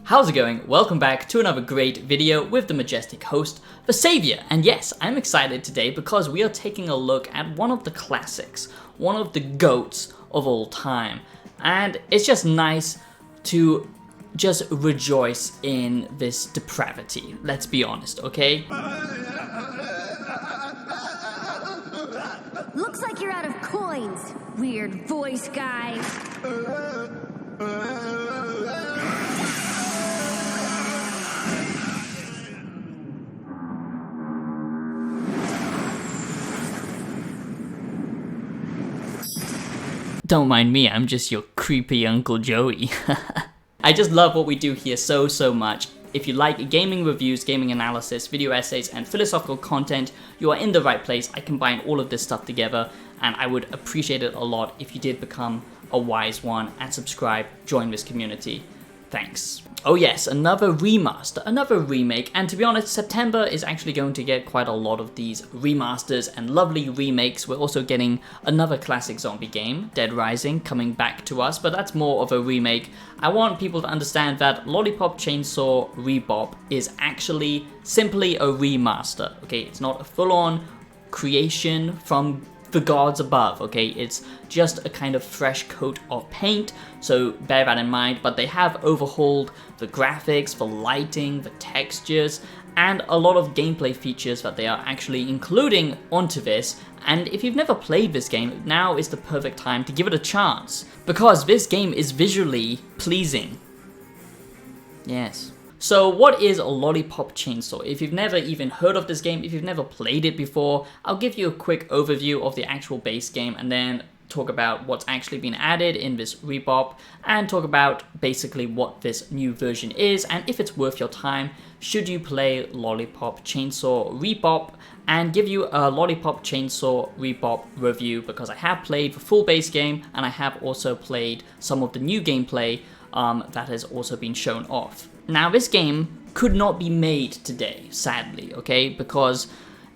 How's it going? Welcome back to another great video with the majestic host, the Savior. And yes, I'm excited today because we are taking a look at one of the classics, one of the GOATs of all time. And it's just nice to just rejoice in this depravity, let's be honest, okay? Looks like you're out of coins, weird voice guy. Don't mind me, I'm just your creepy Uncle Joey. I just love what we do here so much. If you like gaming reviews, gaming analysis, video essays, and philosophical content, you are in the right place. I combine all of this stuff together, and I would appreciate it a lot if you did become a wise one and subscribe, join this community. Thanks. Oh yes, another remaster, another remake, and to be honest, September is actually going to get quite a lot of these remasters and lovely remakes. We're also getting another classic zombie game, Dead Rising, coming back to us, but that's more of a remake. I want people to understand that Lollipop Chainsaw Repop is actually simply a remaster, okay? It's not a full-on creation from the gods above, okay? It's just a kind of fresh coat of paint, so bear that in mind, but they have overhauled the graphics, the lighting, the textures, and a lot of gameplay features that they are actually including onto this. And if you've never played this game, now is the perfect time to give it a chance, because this game is visually pleasing. Yes. So what is a Lollipop Chainsaw? If you've never even heard of this game, if you've never played it before, I'll give you a quick overview of the actual base game and then talk about what's actually been added in this Repop and talk about basically what this new version is and if it's worth your time should you play Lollipop Chainsaw Repop, and give you a Lollipop Chainsaw Repop review because I have played the full base game and I have also played some of the new gameplay that has also been shown off. Now this game could not be made today, sadly, okay, because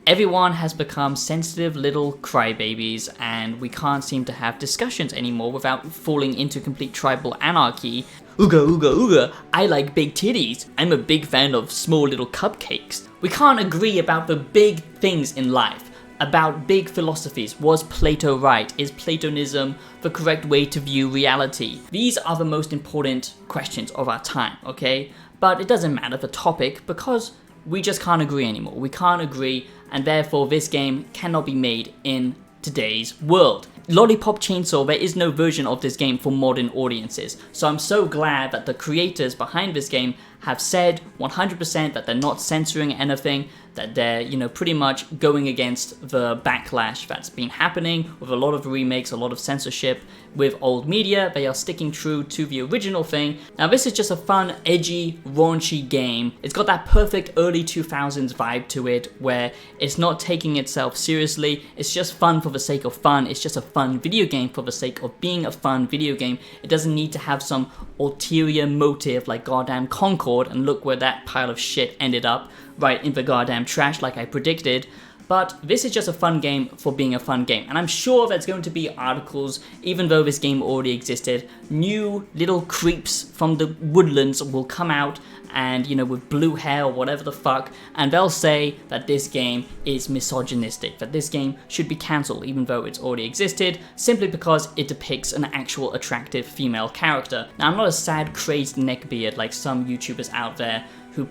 everyone has become sensitive little crybabies and we can't seem to have discussions anymore without falling into complete tribal anarchy. Ooga ooga ooga, I like big titties, I'm a big fan of small little cupcakes. We can't agree about the big things in life, about big philosophies. Was Plato right? Is Platonism the correct way to view reality? These are the most important questions of our time, okay? But it doesn't matter the topic because we just can't agree anymore. We can't agree, and therefore this game cannot be made in today's world. Lollipop Chainsaw, there is no version of this game for modern audiences. So I'm so glad that the creators behind this game have said 100% that they're not censoring anything, that they're, pretty much going against the backlash that's been happening with a lot of remakes, a lot of censorship with old media. They are sticking true to the original thing. Now this is just a fun, edgy, raunchy game. It's got that perfect early 2000s vibe to it where it's not taking itself seriously. It's just fun for the sake of fun. It's just a fun video game for the sake of being a fun video game. It doesn't need to have some ulterior motive like goddamn Concord, and look where that pile of shit ended up, right in the goddamn trash like I predicted. But this is just a fun game for being a fun game. And I'm sure there's going to be articles, even though this game already existed, new little creeps from the woodlands will come out and, with blue hair or whatever the fuck, and they'll say that this game is misogynistic, that this game should be cancelled even though it's already existed, simply because it depicts an actual attractive female character. Now I'm not a sad, crazed neckbeard like some YouTubers out there who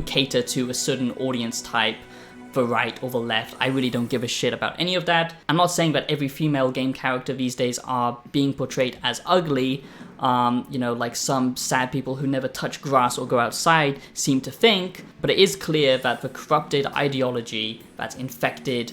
cater to a certain audience type, the right or the left. I really don't give a shit about any of that. I'm not saying that every female game character these days are being portrayed as ugly, like some sad people who never touch grass or go outside seem to think, but it is clear that the corrupted ideology that's infected,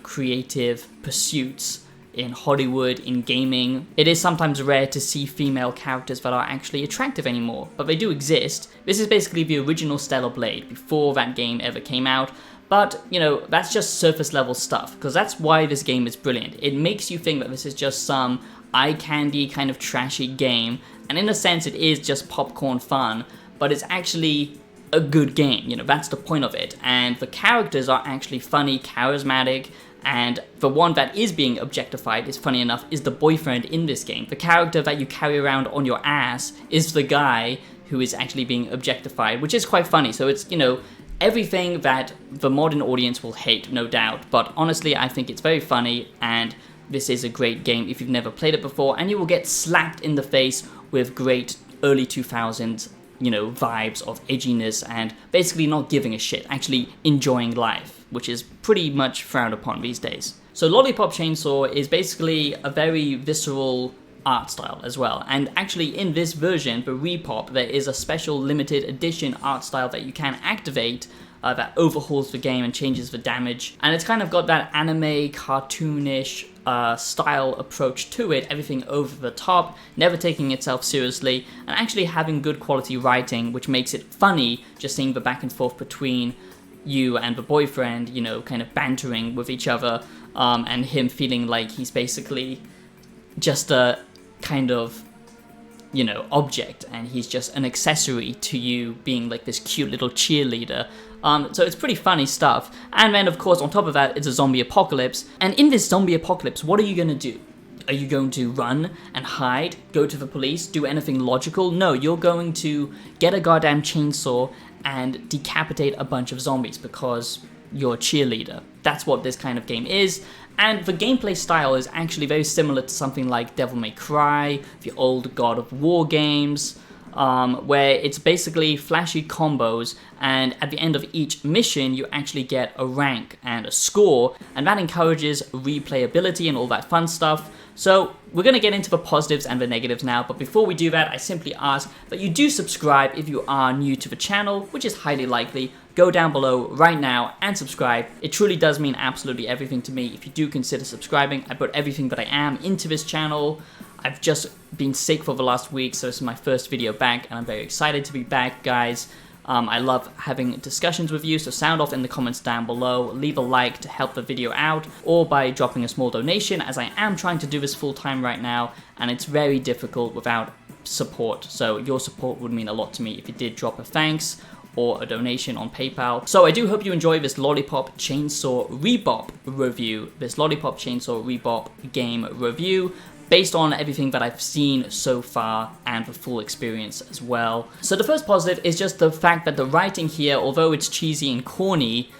creative pursuits in Hollywood, in gaming, it is sometimes rare to see female characters that are actually attractive anymore, but they do exist. This is basically the original Stellar Blade before that game ever came out. But, that's just surface level stuff, because that's why this game is brilliant. It makes you think that this is just some eye candy kind of trashy game, and in a sense it is just popcorn fun, but it's actually a good game, that's the point of it. And the characters are actually funny, charismatic, And the one that is being objectified, is funny enough, is the boyfriend in this game. The character that you carry around on your ass is the guy who is actually being objectified, which is quite funny. So it's, you know, everything that the modern audience will hate, no doubt, but honestly, I think it's very funny, and this is a great game if you've never played it before, and you will get slapped in the face with great early 2000s, you know, vibes of edginess and basically not giving a shit, actually enjoying life, which is pretty much frowned upon these days. So Lollipop Chainsaw is basically a very visceral art style as well, and actually in this version, the Repop, there is a special limited edition art style that you can activate that overhauls the game and changes the damage, and it's kind of got that anime cartoonish style approach to it, everything over the top, never taking itself seriously, and actually having good quality writing, which makes it funny just seeing the back and forth between you and the boyfriend, you know, kind of bantering with each other, and him feeling like he's basically just a kind of, you know, object, and he's just an accessory to you being like this cute little cheerleader. So it's pretty funny stuff. And then of course on top of that, it's a zombie apocalypse, and in this zombie apocalypse, what are you gonna do? Are you going to run and hide, go to the police, do anything logical? No, you're going to get a goddamn chainsaw and decapitate a bunch of zombies because you're a cheerleader. That's what this kind of game is. And the gameplay style is actually very similar to something like Devil May Cry, the old God of War games, where it's basically flashy combos, and at the end of each mission you actually get a rank and a score, and that encourages replayability and all that fun stuff. So we're going to get into the positives and the negatives now, but before we do that, I simply ask that you do subscribe if you are new to the channel, which is highly likely. Go down below right now and subscribe. It truly does mean absolutely everything to me if you do consider subscribing. I put everything that I am into this channel. I've just been sick for the last week, so this is my first video back, and I'm very excited to be back, guys. I love having discussions with you, so sound off in the comments down below, leave a like to help the video out, or by dropping a small donation, as I am trying to do this full time right now, and it's very difficult without support, so your support would mean a lot to me if you did drop a thanks or a donation on PayPal. So I do hope you enjoy this Lollipop Chainsaw Repop review, this Lollipop Chainsaw Repop game review, based on everything that I've seen so far and the full experience as well. So the first positive is just the fact that the writing here, although it's cheesy and corny,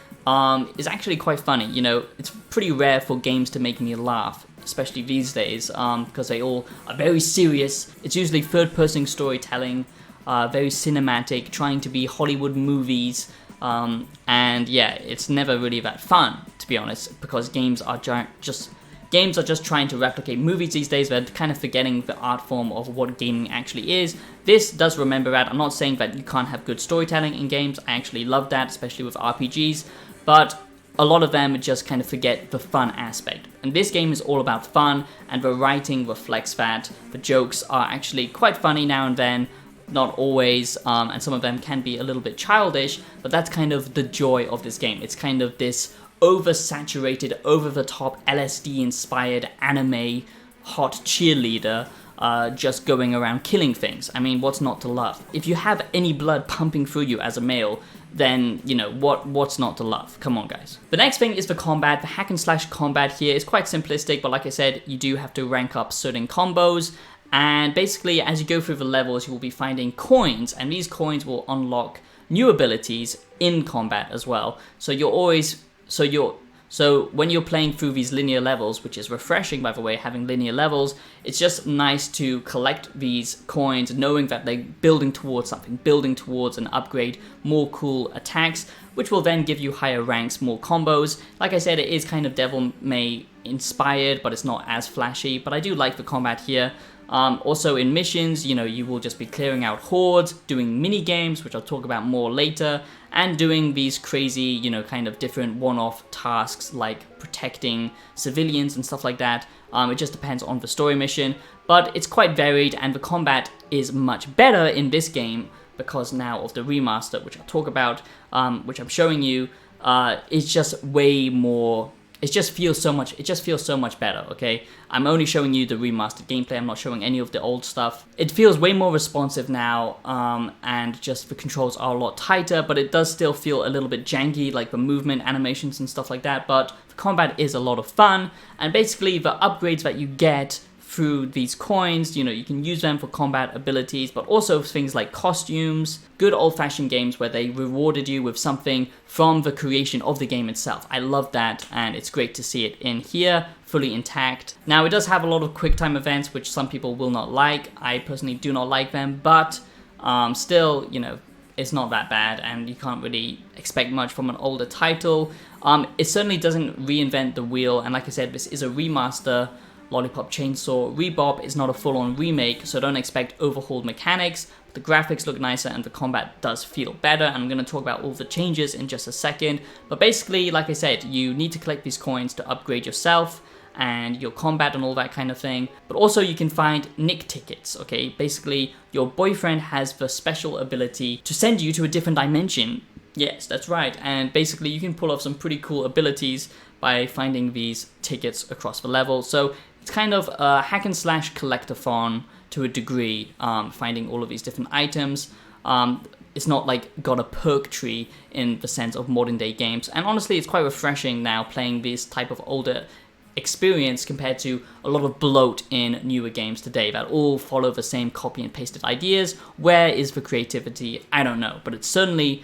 is actually quite funny. You know, it's pretty rare for games to make me laugh, especially these days, because they all are very serious. It's usually third-person storytelling, very cinematic, trying to be Hollywood movies, and yeah, it's never really that fun, to be honest, because games are just trying to replicate movies these days. They're kind of forgetting the art form of what gaming actually is. This does remember that. I'm not saying that you can't have good storytelling in games. I actually love that, especially with RPGs, but a lot of them just kind of forget the fun aspect. And this game is all about fun, and the writing reflects that. The jokes are actually quite funny now and then, not always, and some of them can be a little bit childish, but that's kind of the joy of this game. It's kind of this oversaturated, over-the-top, LSD-inspired anime hot cheerleader just going around killing things. I mean, what's not to love? If you have any blood pumping through you as a male, then, you know, what's not to love? Come on, guys. The next thing is the combat. The hack and slash combat here is quite simplistic, but like I said, you do have to rank up certain combos, and basically as you go through the levels, you will be finding coins, and these coins will unlock new abilities in combat as well. So when you're playing through these linear levels, which is refreshing, by the way, having linear levels, it's just nice to collect these coins, knowing that they're building towards something, building towards an upgrade, more cool attacks, which will then give you higher ranks, more combos. Like I said, it is kind of Devil May inspired, but it's not as flashy, but I do like the combat here. Also in missions, you know, you will just be clearing out hordes, doing mini games, which I'll talk about more later, and doing these crazy, you know, kind of different one-off tasks like protecting civilians and stuff like that. It just depends on the story mission, but it's quite varied, and the combat is much better in this game because now of the remaster, which I'll talk about, which I'm showing you, is just way more. It just feels so much better, okay? I'm only showing you the remastered gameplay, I'm not showing any of the old stuff. It feels way more responsive now, and just the controls are a lot tighter, but it does still feel a little bit janky, like the movement, animations and stuff like that, but the combat is a lot of fun, and basically the upgrades that you get through these coins. You know, you can use them for combat abilities, but also things like costumes, good old-fashioned games where they rewarded you with something from the creation of the game itself. I love that, and it's great to see it in here, fully intact. Now, it does have a lot of quick-time events, which some people will not like. I personally do not like them, but still, you know, it's not that bad, and you can't really expect much from an older title. It certainly doesn't reinvent the wheel, and like I said, this is a remaster. Lollipop Chainsaw Repop is not a full-on remake, so don't expect overhauled mechanics. The graphics look nicer and the combat does feel better, and I'm going to talk about all the changes in just a second. But basically, like I said, you need to collect these coins to upgrade yourself and your combat and all that kind of thing. But also you can find Nick tickets, okay? Basically, your boyfriend has the special ability to send you to a different dimension. Yes, that's right. And basically you can pull off some pretty cool abilities by finding these tickets across the level. So it's kind of a hack and slash collectathon to a degree, finding all of these different items. It's not like got a perk tree in the sense of modern day games. And honestly, it's quite refreshing now playing this type of older experience compared to a lot of bloat in newer games today that all follow the same copy and pasted ideas. Where is the creativity? I don't know, but it's certainly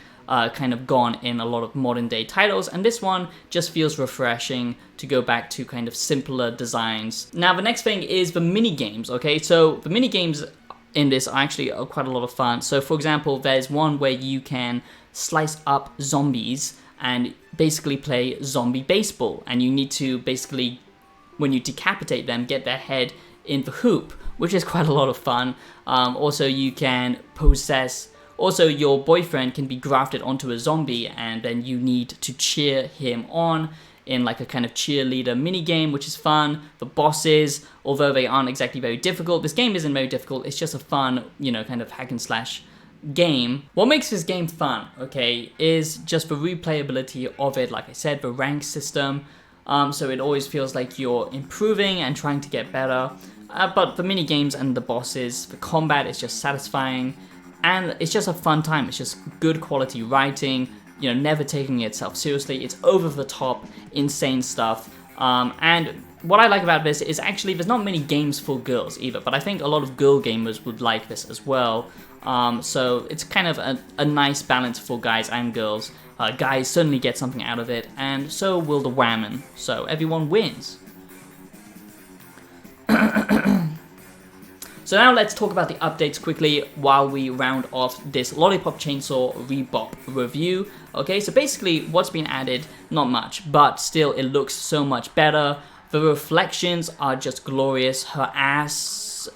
kind of gone in a lot of modern day titles, and this one just feels refreshing to go back to kind of simpler designs. Now the next thing is the mini games, okay? So the mini games in this are actually quite a lot of fun. So for example, there's one where you can slice up zombies and basically play zombie baseball, and you need to basically, when you decapitate them, get their head in the hoop, which is quite a lot of fun. Also you can possess, also your boyfriend can be grafted onto a zombie, and then you need to cheer him on in like a kind of cheerleader mini game, which is fun. The bosses, although they aren't exactly very difficult, this game isn't very difficult, it's just a fun, you know, kind of hack and slash game. What makes this game fun, okay, is just the replayability of it. Like I said, the rank system, so it always feels like you're improving and trying to get better. But the mini games and the bosses, the combat is just satisfying, and it's just a fun time. It's just good quality writing, you know, never taking itself seriously. It's over the top, insane stuff. And what I like about this is actually there's not many games for girls either, but I think a lot of girl gamers would like this as well. So it's kind of a nice balance for guys and girls. Guys certainly get something out of it, and so will the women. So everyone wins. So now let's talk about the updates quickly while we round off this Lollipop Chainsaw Repop review. Okay, so basically what's been added, not much, but still it looks so much better. The reflections are just glorious. The assets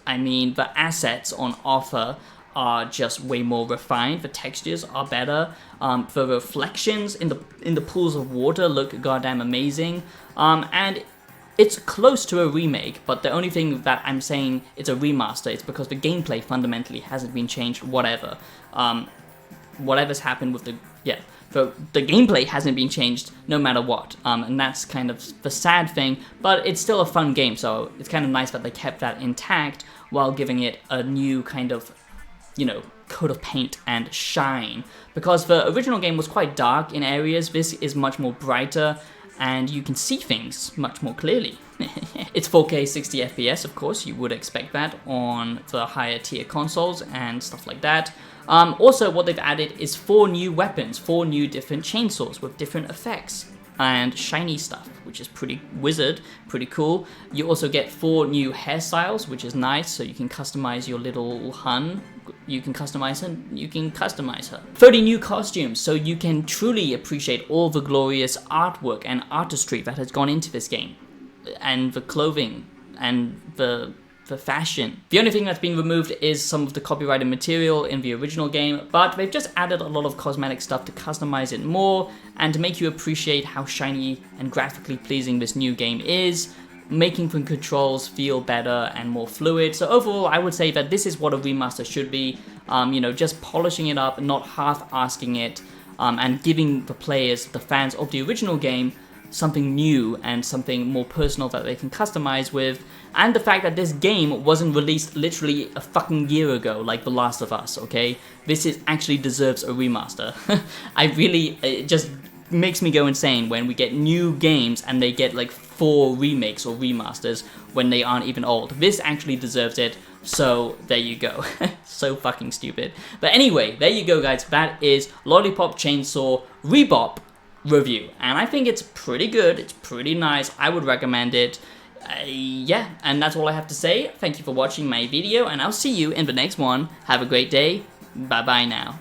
on offer are just way more refined. The textures are better. The reflections in the pools of water look goddamn amazing. And it's close to a remake, but the only thing that I'm saying it's a remaster is because the gameplay fundamentally hasn't been changed, whatever. Whatever's happened with the gameplay hasn't been changed no matter what, and that's kind of the sad thing, but it's still a fun game, so it's kind of nice that they kept that intact while giving it a new kind of, you know, coat of paint and shine. Because the original game was quite dark in areas, this is much more brighter, and you can see things much more clearly. It's 4K 60 FPS, of course, you would expect that on the higher tier consoles and stuff like that. Also, what they've added is 4 new weapons, 4 new different chainsaws with different effects and shiny stuff, which is pretty wizard, pretty cool. You also get 4 new hairstyles, which is nice, so you can customize your little hun. You can customize her. 30 new costumes, so you can truly appreciate all the glorious artwork and artistry that has gone into this game, and the clothing and the fashion. The only thing that's been removed is some of the copyrighted material in the original game, but they've just added a lot of cosmetic stuff to customize it more and to make you appreciate how shiny and graphically pleasing this new game is, making the controls feel better and more fluid. So overall, I would say that this is what a remaster should be, you know, just polishing it up, not half-asking it, and giving the players, the fans of the original game, something new and something more personal that they can customize with. And the fact that this game wasn't released literally a fucking year ago, like The Last of Us, okay? This actually deserves a remaster. It just makes me go insane when we get new games and they get like for remakes or remasters when they aren't even old. This actually deserves it, so there you go. So fucking stupid. But anyway, there you go guys, that is Lollipop Chainsaw Repop review, and I think it's pretty good, it's pretty nice, I would recommend it. Yeah, and that's all I have to say. Thank you for watching my video, and I'll see you in the next one. Have a great day, bye bye now.